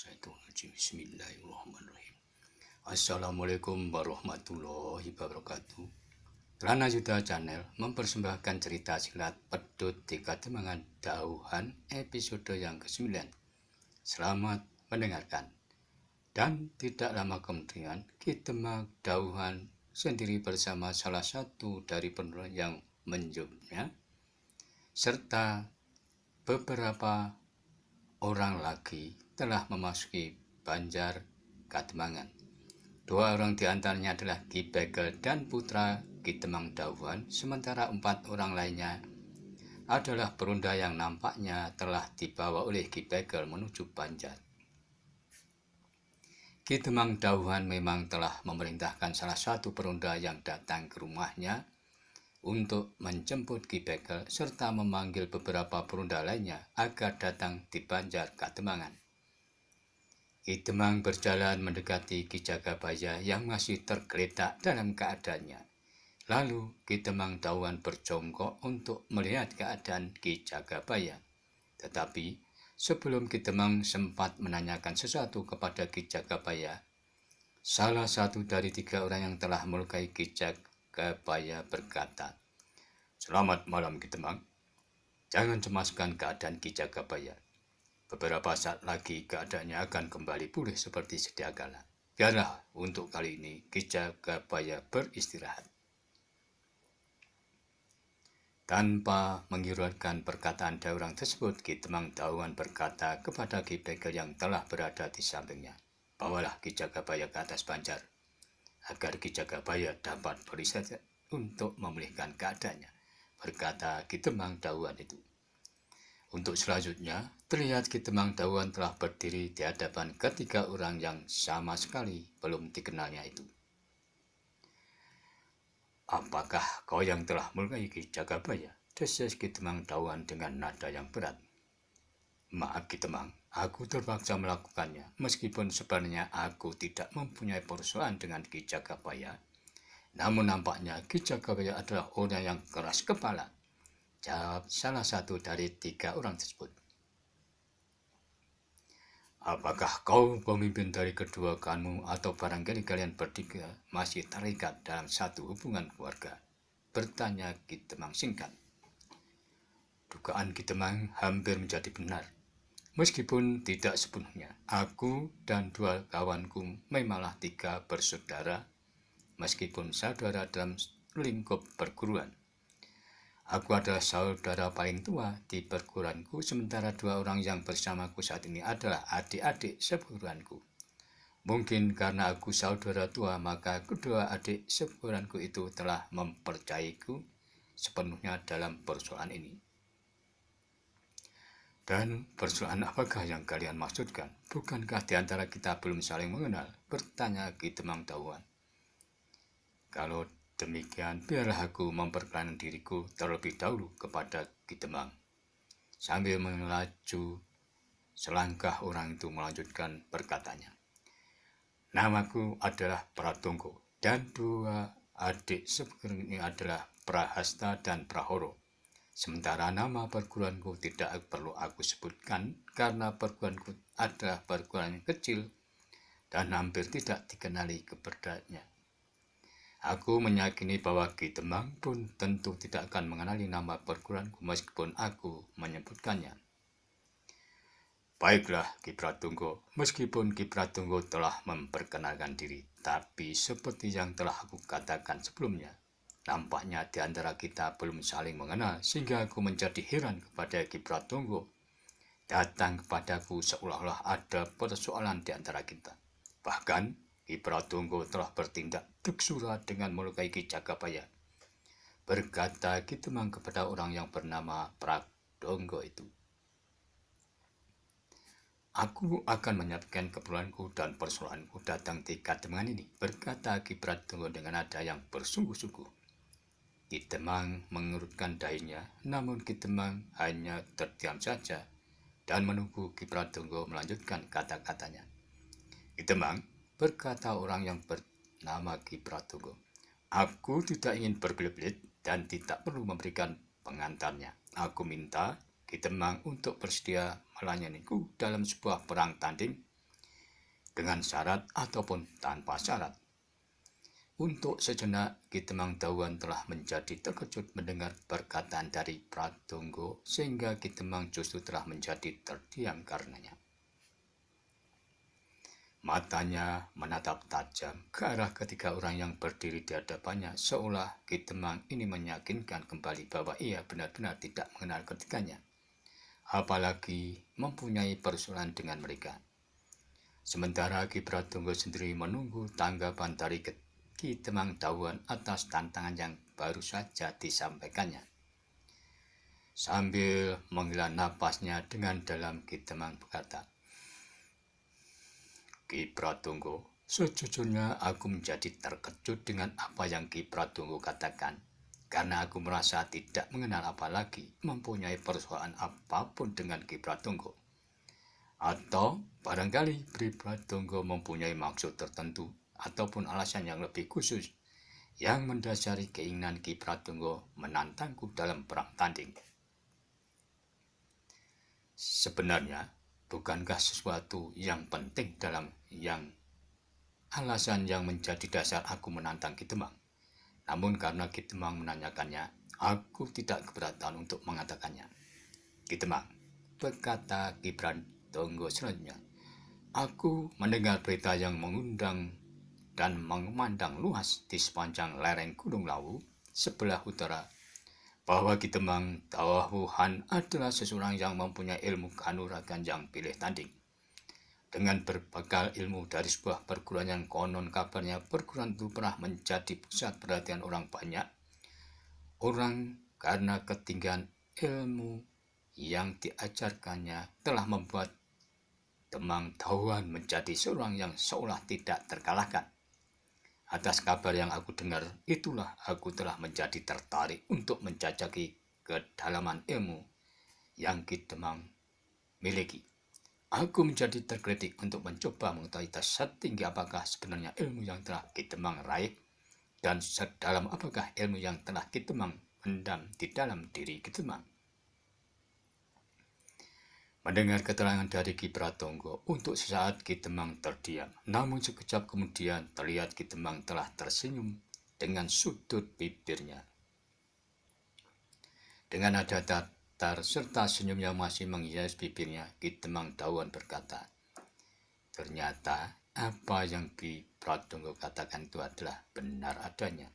Minasyaitonirrajim. Bismillahirrahmanirrahim. Assalamualaikum warahmatullahi wabarakatuh. Trana Yuda Channel mempersembahkan cerita silat pedut di Kademangan Dauhan episode yang ke-9. Selamat mendengarkan. Dan tidak lama kemudian Ki Demang Dauhan sendiri bersama salah satu dari penulis yang menjemputnya serta beberapa orang lagi telah memasuki Banjar Kademangan. Dua orang di antaranya adalah Ki Begel dan putra Ki Demang Dauhan, sementara 4 orang lainnya adalah perunda yang nampaknya telah dibawa oleh Ki Begel menuju Banjar. Ki Demang Dauhan memang telah memerintahkan salah satu perunda yang datang ke rumahnya untuk menjemput Ki Begel serta memanggil beberapa perunda lainnya agar datang di Banjar Kademangan. Ki Demang berjalan mendekati Ki Jagabaya yang masih tergeletak dalam keadaannya. Lalu Ki Demang Dauhan berjongkok untuk melihat keadaan Ki Jagabaya. Tetapi sebelum Ki Demang sempat menanyakan sesuatu kepada Ki Jagabaya, salah satu dari 3 orang yang telah melukai Ki Jagabaya berkata, "Selamat malam Ki Demang. Jangan cemaskan keadaan Ki Jagabaya. Beberapa saat lagi keadaannya akan kembali pulih seperti sedia kala. Biarlah untuk kali ini Ki Jagabaya beristirahat." Tanpa menghiraukan perkataan dari orang tersebut, Ki Demang Dauhan berkata kepada Ki Begel yang telah berada di sampingnya, "Bawalah Ki Jagabaya ke atas Banjar, agar Ki Jagabaya dapat beristirahat untuk memulihkan keadaannya," berkata Ki Demang Dauhan itu. Untuk selanjutnya, terlihat Ki Demang Dauhan telah berdiri di hadapan ketiga orang yang sama sekali belum dikenalnya itu. "Apakah kau yang telah melukai Ki Jagabaya?" desis Ki Demang Dauhan dengan nada yang berat. "Maaf Ki Demang, aku terpaksa melakukannya, meskipun sebenarnya aku tidak mempunyai persoalan dengan Ki Jagabaya. Namun nampaknya Ki Jagabaya adalah orang yang keras kepala," jawab salah satu dari 3 orang tersebut. "Apakah kau pemimpin dari kedua kamu atau barangkali kalian bertiga masih terikat dalam satu hubungan keluarga?" bertanya Ki Demang singkat. Dugaan Ki Demang hampir menjadi benar. Meskipun tidak sepenuhnya, aku dan 2 kawanku memanglah 3 bersaudara, meskipun saudara dalam lingkup perguruan. Aku adalah saudara paling tua di perguruanku, sementara 2 orang yang bersamaku saat ini adalah adik-adik seperguruanku. Mungkin karena aku saudara tua, maka kedua adik seperguruanku itu telah mempercayaiku sepenuhnya dalam persoalan ini." "Dan persoalan apakah yang kalian maksudkan? Bukankah di antara kita belum saling mengenal?" bertanya Ki Demang Dauhan. "Kalau demikian, biarlah aku memperkenalkan diriku terlebih dahulu kepada Ki Demang." Sambil melaju selangkah, orang itu melanjutkan perkataannya. "Namaku adalah Pratonggo dan 2 adik seperguruan ini adalah Prahasta dan Prahoro. Sementara nama perguruanku tidak perlu aku sebutkan karena perguruanku adalah perguruan yang kecil dan hampir tidak dikenali keberadaannya. Aku meyakini bahwa Ki Demang pun tentu tidak akan mengenali nama perguruanku meskipun aku menyebutkannya." "Baiklah Ki Pratonggo, meskipun Ki Pratonggo telah memperkenalkan diri, tapi seperti yang telah aku katakan sebelumnya, nampaknya di antara kita belum saling mengenal sehingga aku menjadi heran kepada Ki Pratonggo datang kepadaku seolah-olah ada persoalan di antara kita. Bahkan Ki Pratonggo telah bertindak deksura dengan melukai Ki Jagabaya," berkata Ki Demang kepada orang yang bernama Pratonggo itu. "Aku akan menyampaikan keperluanku dan persoalanku datang di Kademangan ini," berkata Ki Pratonggo dengan nada yang bersungguh-sungguh. Ki Demang mengerutkan dahinya, namun Ki Demang hanya terdiam saja dan menunggu Ki Pratonggo melanjutkan kata-katanya. "Ki Demang," berkata orang yang bernama Ki Pratonggo, "aku tidak ingin berbelit-belit dan tidak perlu memberikan pengantarnya. Aku minta Ki Demang untuk bersedia melayaniku dalam sebuah perang tanding dengan syarat ataupun tanpa syarat. Untuk sejenak Ki Temang Dawuhan telah menjadi terkejut mendengar perkataan dari Pratonggo, sehingga Ki Temang justru telah menjadi terdiam karenanya. Matanya menatap tajam ke arah ketiga orang yang berdiri di hadapannya, seolah Ki Temang ini meyakinkan kembali bahwa ia benar-benar tidak mengenal ketiganya, apalagi mempunyai persoalan dengan mereka. Sementara Ki Pratonggo sendiri menunggu tanggapan dari Ki Temang Dawuhan atas tantangan yang baru saja disampaikannya. Sambil menghela napasnya dengan dalam, Ki Temang berkata, "Ki Pratonggo, sejujurnya aku menjadi terkejut dengan apa yang Ki Pratonggo katakan, karena aku merasa tidak mengenal apalagi mempunyai persoalan apapun dengan Ki Pratonggo. Atau barangkali Ki Pratonggo mempunyai maksud tertentu ataupun alasan yang lebih khusus yang mendasari keinginan Ki Pratonggo menantangku dalam perang tanding. Sebenarnya, bukankah sesuatu yang penting dalam yang alasan yang menjadi dasar aku menantang Ki Temang? Namun karena Ki Temang menanyakannya, aku tidak keberatan untuk mengatakannya." "Ki Temang," berkata Ki Pratonggo selanjutnya, "aku mendengar berita yang mengundang dan memandang luas di sepanjang lereng Gunung Lawu sebelah utara, bahwa Ki Temang Dawuhan adalah seseorang yang mempunyai ilmu kanuragan yang pilih tanding. Dengan berbekal ilmu dari sebuah perguruan yang konon kabarnya perguruan itu pernah menjadi pusat perhatian orang banyak orang karena ketinggian ilmu yang diajarkannya telah membuat Temang Dawuhan menjadi seorang yang seolah tidak terkalahkan. Atas kabar yang aku dengar, itulah aku telah menjadi tertarik untuk menjajaki kedalaman ilmu yang Ki Temang miliki. Aku menjadi tergelitik untuk mencoba mengetahui setinggi apakah sebenarnya ilmu yang telah Ki Temang raih dan sedalam apakah ilmu yang telah Ki Temang pendam di dalam diri Ki Temang." Mendengar keterangan dari Ki Pratonggo, untuk sesaat Ki Temang terdiam. Namun sekejap kemudian terlihat Ki Temang telah tersenyum dengan sudut bibirnya. Dengan nada datar serta senyum yang masih menghias bibirnya, Ki Temang Dawuhan berkata, "Ternyata apa yang Ki Pratonggo katakan itu adalah benar adanya.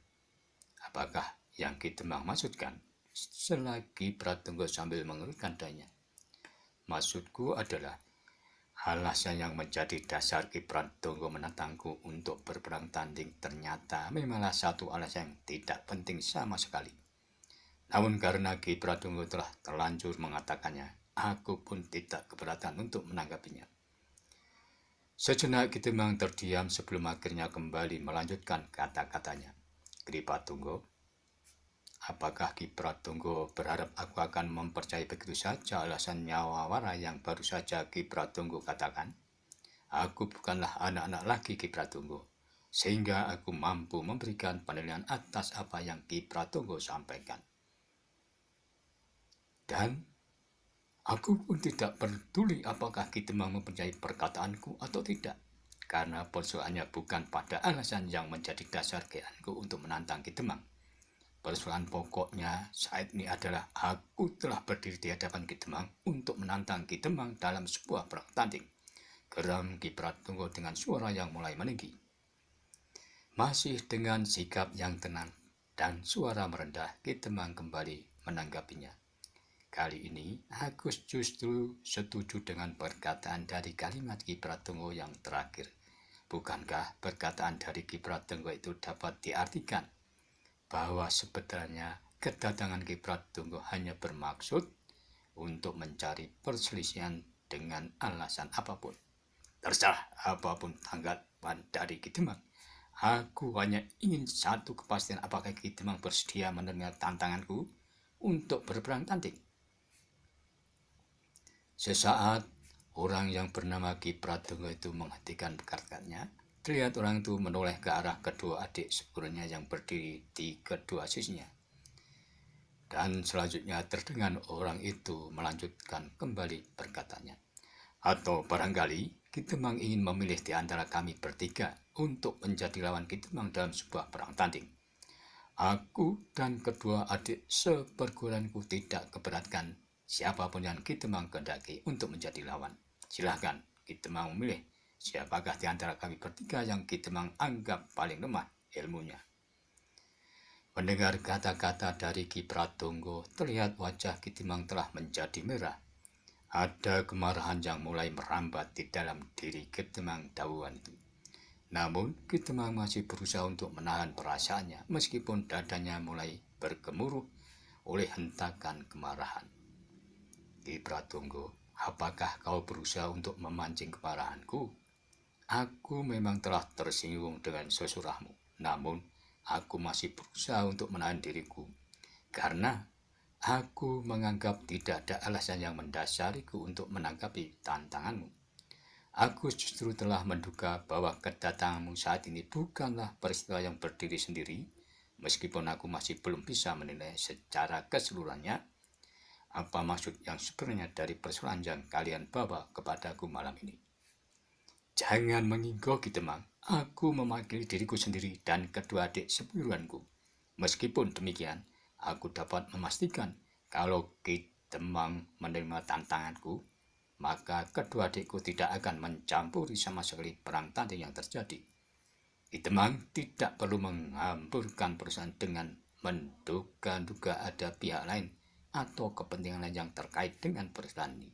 Apakah yang Ki Temang maksudkan?" Selagi Pratonggo sambil mengerutkan dadanya. "Maksudku adalah alasan yang menjadi dasar Ki Pratonggo menantangku untuk berperang tanding ternyata memanglah satu alasan yang tidak penting sama sekali. Namun karena Ki Pratonggo telah terlanjur mengatakannya, aku pun tidak keberatan untuk menanggapinya." Sejenak Ki Temang terdiam sebelum akhirnya kembali melanjutkan kata-katanya. "Ki Pratonggo, apakah Ki Pratonggo berharap aku akan mempercayai begitu saja alasan nyawawara yang baru saja Ki Pratonggo katakan? Aku bukanlah anak-anak lagi Ki Pratonggo, sehingga aku mampu memberikan penilaian atas apa yang Ki Pratonggo sampaikan. Dan aku pun tidak peduli apakah Ki Temang mempercayai perkataanku atau tidak, karena persoalannya bukan pada alasan yang menjadi dasar keinginanku untuk menantang Ki Temang. Persoalan pokoknya saat ini adalah aku telah berdiri di hadapan Ki Temang untuk menantang Ki Temang dalam sebuah perang tanding." Geram Ki Pratonggo dengan suara yang mulai meninggi. Masih dengan sikap yang tenang dan suara merendah, Ki Temang kembali menanggapinya. "Kali ini aku justru setuju dengan perkataan dari kalimat Ki Pratonggo yang terakhir. Bukankah perkataan dari Ki Pratonggo itu dapat diartikan bahwa sebetulnya kedatangan Ki Pratonggo hanya bermaksud untuk mencari perselisihan dengan alasan apapun? Terserah apapun tanggapan dari Ki Temang. Aku hanya ingin satu kepastian, apakah Ki Temang bersedia menerima tantanganku untuk berperang tanding." Sesaat orang yang bernama Ki Pratonggo itu menghentikan perkataannya. Terlihat orang itu menoleh ke arah kedua adik sepupunya yang berdiri di kedua sisinya. Dan selanjutnya terdengar orang itu melanjutkan kembali perkataannya. "Atau barangkali Ki Temang ingin memilih di antara kami bertiga untuk menjadi lawan Ki Temang dalam sebuah perang tanding. Aku dan kedua adik seperguruanku tidak keberatan siapapun yang Ki Temang kehendaki untuk menjadi lawan. Silahkan Ki Temang memilih siapakah di antara kami bertiga yang Ki Temang anggap paling lemah ilmunya. Mendengar kata-kata dari Ki Pratonggo, terlihat wajah Ki Temang telah menjadi merah. Ada kemarahan yang mulai merambat di dalam diri Ki Temang dahuluan itu. Namun, Ki Temang masih berusaha untuk menahan perasaannya, meskipun dadanya mulai bergemuruh oleh hentakan kemarahan. Ki Pratonggo, apakah kau berusaha untuk memancing kemarahanku? Aku memang telah tersinggung dengan sesurahmu, namun aku masih berusaha untuk menahan diriku, karena aku menganggap tidak ada alasan yang mendasariku untuk menanggapi tantanganmu. Aku justru telah menduga bahwa kedatanganmu saat ini bukanlah peristiwa yang berdiri sendiri, meskipun aku masih belum bisa menilai secara keseluruhannya apa maksud yang sebenarnya dari persoalan yang kalian bawa kepadaku malam ini. Jangan menginggo Ki Temang, aku mewakili diriku sendiri dan kedua adik seperguruanku. Meskipun demikian, aku dapat memastikan kalau Ki Temang menerima tantanganku, maka kedua adikku tidak akan mencampuri sama sekali perang tanding yang terjadi. Ki Temang tidak perlu menghamburkan perusahaan dengan menduga-duga ada pihak lain atau kepentingan lain yang terkait dengan perusahaan ini.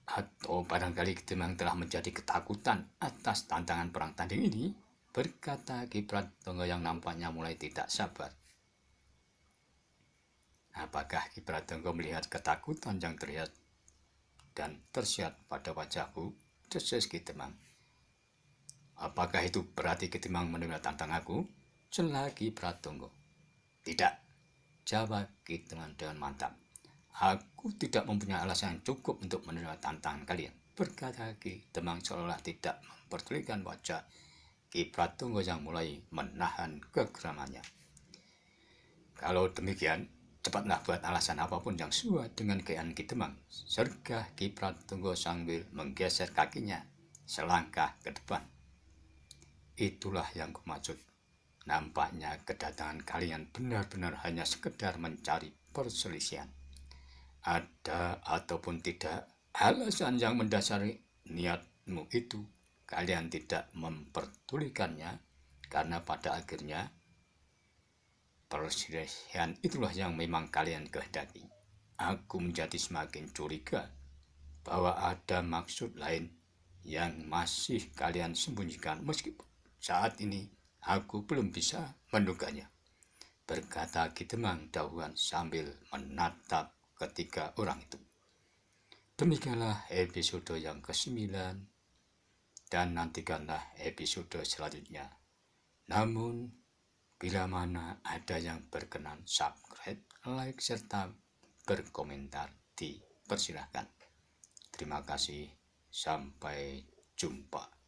Atau barangkali Ki Temang telah menjadi ketakutan atas tantangan perang tanding ini, berkata Ki Pratonggo yang nampaknya mulai tidak sabar. Apakah Ki Pratonggo melihat ketakutan yang terlihat dan tersirat pada wajahku? Desis Ki Temang. Apakah itu berarti Ki Temang menerima tantanganku? Celah Ki Pratonggo. Tidak, jawab Ki Temang dengan mantap. Aku tidak mempunyai alasan yang cukup untuk menerima tantangan kalian, berkata Ki Temang seolah tidak memperdulikan wajah Ki Pratonggo yang mulai menahan kegeramannya. Kalau demikian, cepatlah buat alasan apapun yang sesuai dengan keinginan Ki Temang, sergah Ki Pratonggo sambil menggeser kakinya selangkah ke depan. Itulah yang kumaksud. Nampaknya kedatangan kalian benar-benar hanya sekedar mencari perselisihan. Ada ataupun tidak alasan yang mendasari niatmu itu, kalian tidak memperdulikannya, karena pada akhirnya perselisihan itulah yang memang kalian kehendaki. Aku menjadi semakin curiga bahwa ada maksud lain yang masih kalian sembunyikan, meskipun saat ini aku belum bisa menduganya, berkata Ki Temang dahuluan sambil menatap ketiga orang itu. Demikianlah episode yang ke-9, dan nantikanlah episode selanjutnya. Namun, bila mana ada yang berkenan, subscribe, like, serta berkomentar, dipersilahkan. Terima kasih. Sampai jumpa.